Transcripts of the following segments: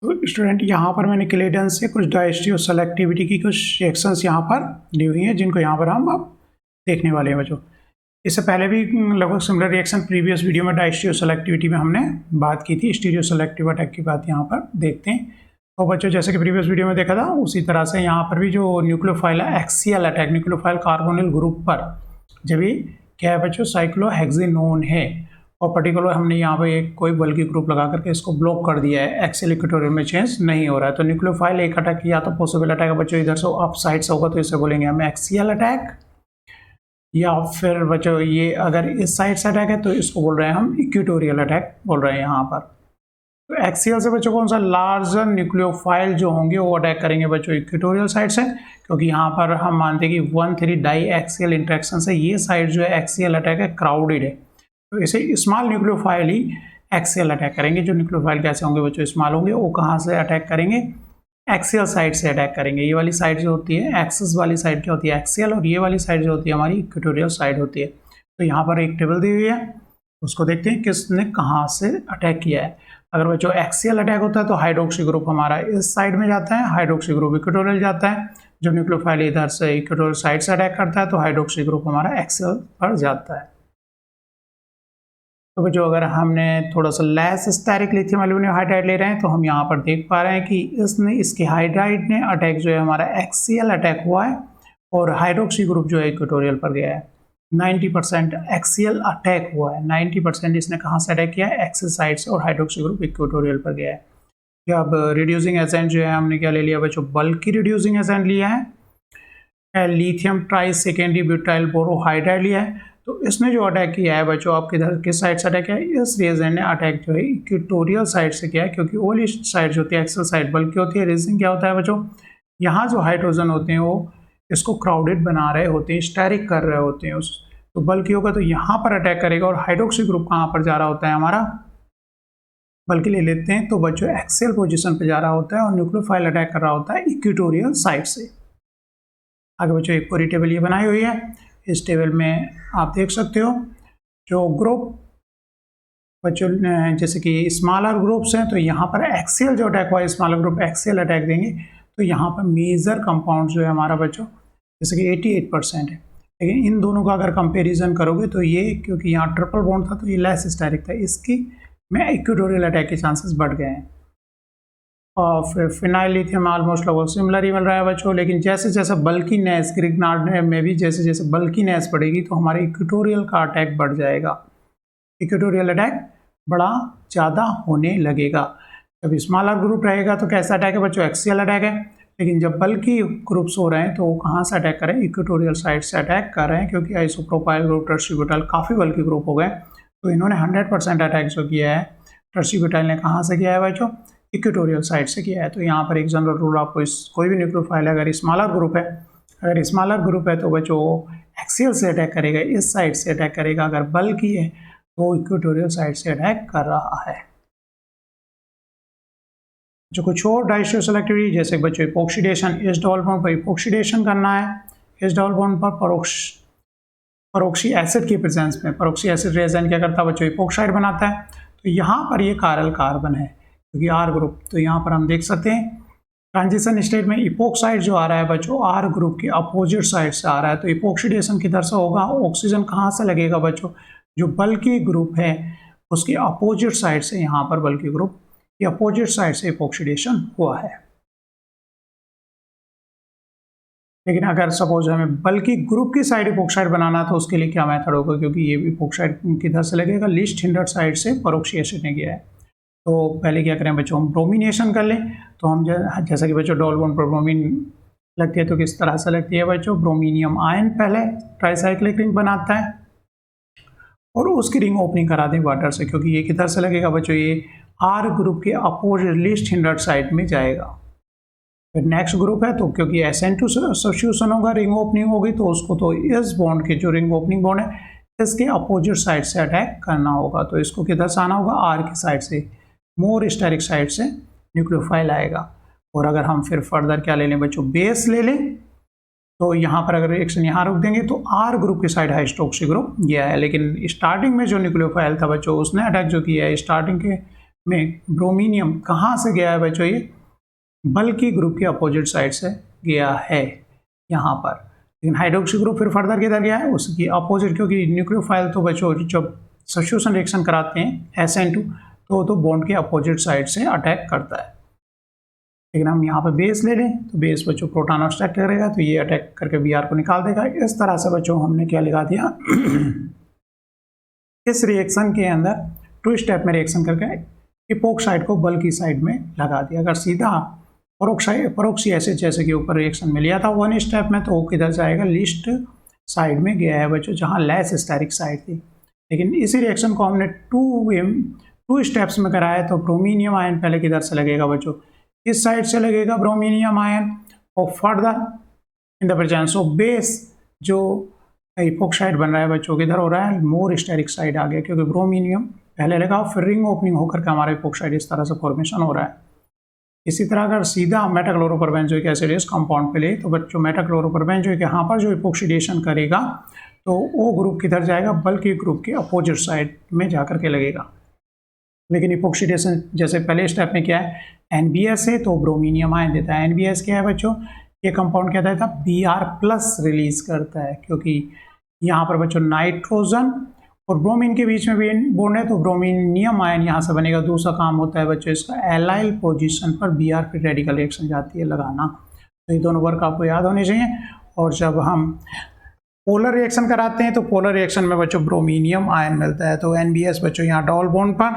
तो स्टूडेंट यहाँ पर मैंने क्लेडन से कुछ डाइस्टियो सेलेक्टिविटी की कुछ रिएक्शंस यहाँ पर दी हुई हैं, जिनको यहाँ पर हम अब देखने वाले हैं बच्चों। इससे पहले भी लगभग सिमिलर रिएक्शन प्रीवियस वीडियो में डाइस्टियो सेलेक्टिविटी में हमने बात की थी। स्टीरियो सेलेक्टिव अटैक की बात यहाँ पर देखते हैं। तो बच्चों जैसे कि प्रीवियस वीडियो में देखा था, उसी तरह से यहाँ पर भी जो न्यूक्लियोफाइल है axial attack nucleophile carbonyl group पर जब भी क्या है बच्चों साइक्लोहेक्सेनोन है और पर्टिकुलर हमने यहाँ पे एक कोई बल्कि ग्रुप लगा करके इसको ब्लॉक कर दिया है, एक्सियल इक्वेटोरियल में चेंज नहीं हो रहा है। तो न्यूक्लियोफाइल एक अटैक या तो पॉसिबल अटैक है बच्चों इधर से अप साइड से होगा तो इसे बोलेंगे हम एक्सियल अटैक, या फिर बच्चों ये अगर इस साइड से अटैक है तो इसको बोल रहे हैं हम इक्वेटोरियल अटैक बोल रहे हैं यहाँ पर। तो एक्सियल से बच्चों कौन सा लार्जर न्यूक्लियोफाइल जो होंगे वो अटैक करेंगे बच्चों इक्वेटोरियल साइड से, क्योंकि यहाँ पर हम मानते हैं कि 1,3 डाई एक्सियल इंट्रैक्शन से ये साइड जो है एक्सियल अटैक है क्राउडेड है, तो इसे स्मॉल न्यूक्लियोफाइल ही एक्सियल अटैक करेंगे। जो न्यूक्लियोफाइल कैसे होंगे बच्चों स्मॉल होंगे, वो कहाँ से अटैक करेंगे एक्सियल साइड से अटैक करेंगे। ये वाली साइड जो होती है एक्सिस वाली साइड क्या होती है एक्सियल, और ये वाली साइड जो होती है हमारी इक्वेटोरियल साइड होती है। तो यहाँ पर एक टेबल दी हुई है, उसको देखते हैं किसने कहाँ से अटैक किया है। अगर बच्चों एक्सियल अटैक होता है तो हाइड्रोक्सी ग्रुप हमारा इस साइड में जाता है, हाइड्रोक्सी ग्रुप इक्वेटोरियल जाता है। जब न्यूक्लियोफाइल इधर से इक्वेटोरियल साइड से अटैक करता है तो हाइड्रोक्सी ग्रुप हमारा एक्सियल पर जाता है। तो बच्चों अगर हमने थोड़ा सा less steric lithium aluminium hydride ले रहे हैं तो हम यहाँ पर देख पा रहे हैं कि इसके हाइड्राइड ने अटैक जो है हमारा एक्सियल अटैक हुआ है और हाइड्रोक्सी ग्रुप जो है इक्वेटोरियल पर गया है। 90% एक्सियल अटैक हुआ है, 90% इसने कहाँ से अटैक किया है एक्सिस साइड से, और हाइड्रोक्सी ग्रुप इक्वेटोरियल पर गया है। अब रिड्यूसिंग एजेंट जो है हमने क्या ले लिया बच्चों, बल्क की रिड्यूसिंग एजेंट लिया है, lithium try secondary butyl borohydride लिया है। तो इसने जो अटैक किया है बच्चों आपके इधर किस साइड से अटैक किया है, इस रीजन ने अटैक जो है इक्वेटोरियल साइड से किया है, क्योंकि ओली साइड जो होती है एक्सल साइड बल्कि होती है। रीजन क्या होता है बच्चों, यहाँ जो हाइड्रोजन होते हैं वो इसको क्राउडेड बना रहे होते हैं, स्टेरिक कर रहे होते हैं उस, तो बल्कि होगा तो यहाँ पर अटैक करेगा। और हाइड्रोक्सी ग्रुप कहाँ पर जा रहा होता है हमारा, बल्कि ले लेते हैं तो बच्चों एक्सियल पोजीशन पे जा रहा होता है और न्यूक्लियोफाइल अटैक कर रहा होता है इक्वेटोरियल साइड से। आगे बच्चों एक पूरी टेबल ये बनाई हुई है, इस टेबल में आप देख सकते हो जो ग्रुप बच्चों जैसे कि स्मॉलर ग्रुप्स हैं तो यहाँ पर एक्सियल जो अटैक हुआ है स्मॉलर ग्रुप एक्सियल अटैक देंगे, तो यहाँ पर मेजर कंपाउंड जो है हमारा बच्चों जैसे कि 88% है। लेकिन इन दोनों का अगर कंपैरिजन करोगे तो ये क्योंकि यहाँ ट्रिपल बॉन्ड था तो ये लेस स्टेरिक था, इसकी में इक्वेटोरियल अटैक के चांसेस बढ़ गए हैं। और फिर फिनाइल लिथियम ऑलमोस्ट लगभग सिमिलर ही मिल रहा है बच्चों, लेकिन जैसे जैसे बल्कीनेस ग्रिग्नार्ड में भी जैसे जैसे बल्कीनेस बढ़ेगी तो हमारे इक्वेटोरियल का अटैक बढ़ जाएगा, इक्वेटोरियल अटैक बड़ा ज़्यादा होने लगेगा। जब स्मॉलर ग्रुप रहेगा तो कैसा अटैक है बच्चों, एक्सियल अटैक है, लेकिन जब बल्कि ग्रुप्स हो रहे हैं तो वो कहाँ से अटैक करें, इक्वेटोरियल साइड से अटैक कर रहे हैं, क्योंकि आइसोप्रोपाइल ग्रुप टर्शीब्यूटाइल काफ़ी बल्कि ग्रुप हो गए। तो इन्होंने 100% अटैक जो किया है टर्शीब्यूटाइल ने कहाँ से किया है बच्चों, इक्वेटोरियल साइड से किया है। तो यहाँ पर एक जनरल रूल आपको कोई भी न्यूक्लियोफाइल अगर स्मॉलर ग्रुप है, अगर स्मॉलर ग्रुप है तो बच्चों एक्सियल से अटैक करेगा, इस साइड से अटैक करेगा। अगर बल्कि है तो इक्वेटोरियल साइड से अटैक कर रहा है। जो कुछ और डाइस्टियो सेलेक्टिविटी जैसे बच्चों इपोक्सीडेशन, इस डबल बॉन्ड पर इपोक्सीडेशन करना है, इस डबल बॉन्ड पर परोक्सी एसिड की प्रेजेंस में परोक्सी एसिड रिएजेंट क्या करता है बच्चों, इपोक्साइड बनाता है। तो यहाँ पर ये कायरल कार्बन है क्योंकि आर ग्रुप, तो यहाँ पर हम देख सकते हैं ट्रांजिशन स्टेट में इपोक्साइड जो आ रहा है बच्चों आर ग्रुप के अपोजिट साइड से आ रहा है। तो इपोक्सीडेशन किधर से होगा, ऑक्सीजन कहाँ से लगेगा बच्चों, जो बल्कि ग्रुप है उसके अपोजिट साइड से, यहाँ पर बल्कि ग्रुप के अपोजिट साइड से इपोक्सीडेशन हुआ है। लेकिन अगर सपोज हमें बल्कि ग्रुप की साइड इपोक्साइड बनाना तो उसके लिए क्या मेथड होगा, क्योंकि ये इपोक्साइड किधर से लगेगा, लीस्ट हिंडर्ड साइड से परोक्सी एसिड ने किया है। तो पहले क्या करें बच्चों, हम ब्रोमिनेशन कर लें। तो हम जैसा कि बच्चों डबल बॉन्ड पर ब्रोमीन लगती है तो किस तरह से लगती है बच्चों, ब्रोमीनियम आयन पहले ट्राइसाइक्लिक रिंग बनाता है और उसकी रिंग ओपनिंग करा दें वाटर से, क्योंकि ये किधर से लगेगा बच्चों, ये आर ग्रुप के अपोजिट लीस्ट हिंडर्ड साइड में जाएगा। फिर नेक्स्ट ग्रुप है तो क्योंकि SN2 सब्स्टिट्यूशन होगा, रिंग ओपनिंग होगी, तो उसको तो इस बॉन्ड के जो रिंग ओपनिंग बॉन्ड है इसके अपोजिट साइड से अटैक करना होगा। तो इसको किधर से आना होगा, आर की साइड से, मोर स्टेरिक साइड से न्यूक्लियोफाइल आएगा। और अगर हम फिर फर्दर क्या ले लें बच्चों, बेस ले लें, तो यहाँ पर अगर रिएक्शन यहाँ रोक देंगे तो आर ग्रुप की साइड हाइड्रोक्सी ग्रुप गया है। लेकिन स्टार्टिंग में जो न्यूक्लियोफाइल था बच्चों उसने अटैक जो किया है स्टार्टिंग के में ब्रोमीनियम कहाँ से गया है बच्चों, ये बल्कि ग्रुप के अपोजिट साइड से गया है यहाँ पर। लेकिन हाइड्रोक्सी ग्रुप फिर फर्दर किधर गया है, उसकी अपोजिट, क्योंकि न्यूक्लियोफाइल तो बच्चों जब सब्स्टिट्यूशन रिएक्शन कराते हैं SN2 तो बॉन्ड के अपोजिट साइड से अटैक करता है। लेकिन हम यहाँ पर बेस ले लें तो बेस बच्चों प्रोटॉन अटैक करेगा तो ये अटैक करके Br को निकाल देगा। इस तरह से बच्चों हमने क्या लिखा दिया इस रिएक्शन के अंदर 2 स्टेप में रिएक्शन करके इपोक्साइड को बल्कि साइड में लगा दिया। अगर सीधा परोक्सी एसिड जैसे कि ऊपर रिएक्शन में लिया था 1 स्टेप में, तो वो किधर जाएगा, लीस्ट साइड में गया है बच्चों, जहाँ लेस स्टेरिक साइड थी। लेकिन इसी रिएक्शन को हमने 2 स्टेप्स में कराया तो ब्रोमीनियम आयन पहले किधर से लगेगा बच्चों, इस साइड से लगेगा ब्रोमीनियम आयन, और further in the presence of base जो इपोक्साइड बन रहा है बच्चों किधर हो रहा है, मोर स्टेरिक साइड आ गया, क्योंकि ब्रोमीनियम पहले लगा फिर रिंग ओपनिंग होकर के हमारा इपोक्साइड इस तरह से फॉर्मेशन हो रहा है। इसी तरह अगर सीधा मेटाक्लोरोपरबेंजोइक एसिड इस कंपाउंड पे ले तो बच्चों मेटाक्लोरोपरबेंजोइक यहाँ पर जो इपोक्सीडेशन करेगा तो वो ग्रुप किधर जाएगा, बल्कि ग्रुप के अपोजिट साइड में जाकर के लगेगा। लेकिन इपोक्सीडेशन जैसे पहले स्टेप में क्या है, NBS है तो ब्रोमीनियम आयन देता है। NBS क्या है बच्चों, ये कंपाउंड क्या देता है, Br+ रिलीज करता है, क्योंकि यहाँ पर बच्चों नाइट्रोजन और ब्रोमीन के बीच में भी बॉन्ड है तो ब्रोमीनियम आयन यहाँ से बनेगा। दूसरा काम होता है बच्चों इसका एलाइल पोजीशन पर Br फ्री रेडिकल रिएक्शन जाती है लगाना। तो ये दोनों वर्क आपको याद होने चाहिए। और जब हम पोलर रिएक्शन कराते हैं तो पोलर रिएक्शन में बच्चों ब्रोमीनियम आयन मिलता है। तो NBS बच्चों यहाँ डबल बॉन्ड पर,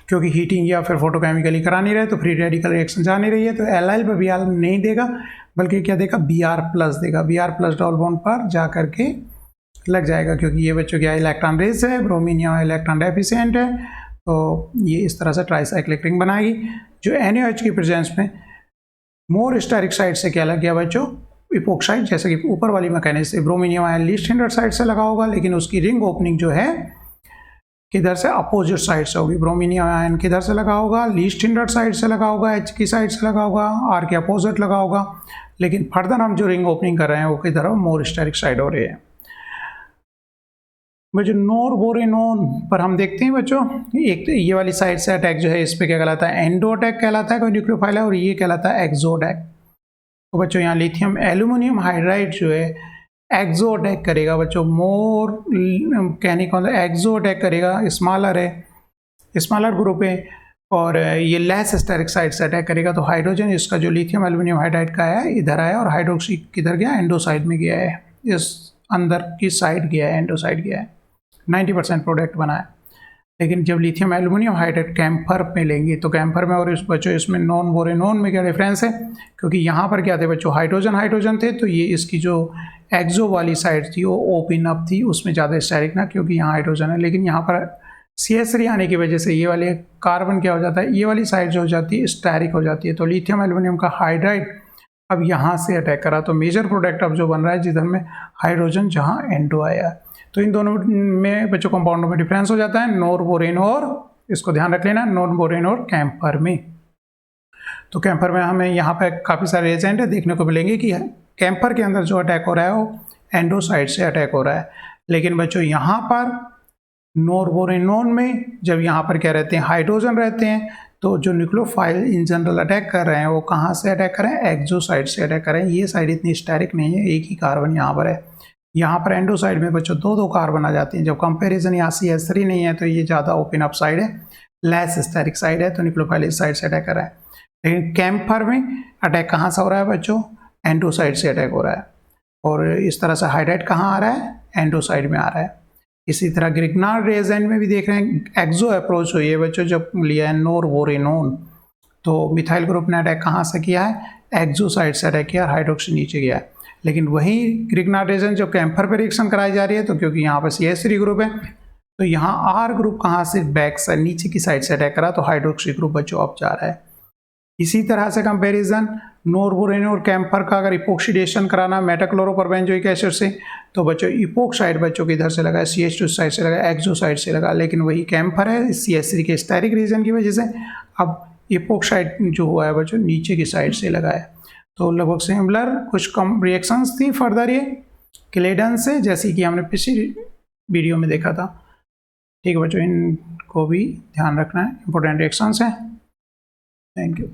क्योंकि हीटिंग या फिर फोटोकेमिकली करा नहीं रहे तो फ्री रेडिकल रिएक्शन जा नहीं रही है, तो एलाइल पर Br नहीं देगा बल्कि क्या देगा, Br+ देगा। Br+ डबल बॉन्ड पर जा करके लग जाएगा, क्योंकि ये बच्चों क्या इलेक्ट्रॉन रेस है, ब्रोमीनियम इलेक्ट्रॉन डेफिशिएंट है, तो ये इस तरह से ट्राईसाइक्लिक रिंग बनाएगी। जो NaOH की प्रेजेंस में मोर स्टेरिक साइड से क्या लग गया बच्चों, इपोक्साइड, जैसे कि ऊपर वाली मैकेनिज्म से ब्रोमीनियम आयन लीस्ट हिंडर्ड साइड से लगा होगा, लेकिन उसकी रिंग ओपनिंग जो है किधर से, अपोजिट साइड से होगी। ब्रोमीनियम आयन किधर से लगा होगा, लीस्ट हिंडर्ड साइड से लगा होगा, H की साइड से लगा होगा, R के अपोजिट लगा होगा। लेकिन फर्दर हम जो रिंग ओपनिंग कर रहे हैं वो किधर हो, मोर स्टेरिक साइड हो रही है। बच्चों नोरबोरेनोन पर हम देखते हैं बच्चों, एक ये वाली साइड से अटैक जो है इस पे क्या कहलाता है, एंडो अटैक कहलाता है, कोई न्यूक्लियोफाइल है, और ये कहलाता है एक्सो अटैक। तो बच्चों यहाँ लिथियम एल्यूमिनियम हाइड्राइड जो है एक्सो अटैक करेगा बच्चों, मोर कहने का मतलब एक्सो अटैक करेगा, स्मॉलर है, स्मॉलर ग्रुप है, और ये लेस स्टेरिक साइड से अटैक करेगा। तो हाइड्रोजन इसका जो लिथियम एल्यूमिनियम हाइड्राइड का है इधर आया, और हाइड्रोक्सी किधर गया, एंडो साइड में गया है, इस अंदर की साइड गया है, एंडो साइड गया है, 90% प्रोडक्ट बना है। लेकिन जब लिथियम एल्यूमिनियम हाइड्राइड कैम्फर में लेंगे तो कैम्फर में, और इस बच्चों इसमें नॉन बोरेनोन में क्या डिफरेंस है, क्योंकि यहाँ पर क्या थे बच्चों, हाइड्रोजन थे, तो ये इसकी जो एक्सो वाली साइड थी वो ओपन अप थी, उसमें ज़्यादा स्टेरिक ना, क्योंकि यहाँ हाइड्रोजन है। लेकिन यहाँ पर CH3 आने की वजह से ये वाले कार्बन क्या हो जाता है, ये वाली साइड जो हो जाती है स्टेरिक हो जाती है। तो लिथियम एल्यूमिनियम का हाइड्राइड अब यहाँ से अटैक करा, तो मेजर प्रोडक्ट अब जो बन रहा है जिधर में हाइड्रोजन जहाँ एंडो आया है। तो इन दोनों में बच्चों कंपाउंडों में डिफरेंस हो जाता है, नोरबोरेन और, इसको ध्यान रख लेना, नोरबोरेन और कैम्फर में। तो कैम्फर में हमें यहाँ पर काफ़ी सारे एजेंट है देखने को मिलेंगे कि कैम्फर के अंदर जो अटैक हो रहा है वो एंडो साइड से अटैक हो रहा है। लेकिन बच्चों यहाँ पर नोरबोरेनोन में जब यहाँ पर क्या रहते हैं, हाइड्रोजन रहते हैं, तो जो न्यूक्लियोफाइल इन जनरल अटैक कर रहे हैं वो कहाँ से अटैक कर रहे हैं, एक्सो साइड से अटैक कर रहे हैं। ये साइड इतनी स्टेरिक नहीं है, एक ही कार्बन यहाँ पर है। यहाँ पर एंडो साइड में बच्चों दो कार्बन आ जाती हैं। जब कंपैरिजन यहाँ CH3 नहीं है तो ये ज़्यादा ओपन अप साइड है, लेस स्टेरिक साइड है, तो न्यूक्लियोफाइल इस साइड से अटैक कर रहा है। लेकिन कैम्फर में अटैक कहाँ से हो रहा है बच्चों, एंडो साइड से अटैक हो रहा है। और इस तरह से हाइड्राइड कहाँ आ रहा है, एंडो साइड में आ रहा है। इसी तरह ग्रिग्नार्ड रिएजेंट में भी देख रहे हैं एक्सो अप्रोच हुई है बच्चों, जब लिया है नोरबोरेनोन तो मिथाइल ग्रुप ने अटैक कहाँ से किया है, एक्सो साइड से अटैक किया, हाइड्रोक्सी नीचे गया है। लेकिन वही ग्रिग्नार्ड रिएजेंट जब कैम्फर पर रिएक्शन कराई जा रही है तो क्योंकि यहाँ पर CH3 ग्रुप है तो यहाँ R ग्रुप कहाँ से, बैक साइड नीचे की साइड से अटैक करा, तो हाइड्रोक्सी ग्रुप बच्चों अप जा रहा है। इसी तरह से कंपैरिजन नोरबोरेन और कैम्फर का अगर इपोक्सीडेशन कराना मेटाक्लोरोपरबेंजोइक एसिड से तो बच्चों इपोक्साइड बच्चों के इधर से लगा, CH2 साइड से लगा, एक्सो साइड से लगा। लेकिन वही कैम्फर है CH3 के स्टेरिक रीजन की वजह से अब इपोक्साइड जो हुआ है बच्चों नीचे की साइड से लगा है। तो लगभग सिमिलर कुछ कम रिएक्शंस थी फर्दर ये क्लेडन से, जैसे कि हमने पिछली वीडियो में देखा था। ठीक है बच्चों, इन को भी ध्यान रखना है, इंपॉर्टेंट रिएक्शंस हैं। Thank you.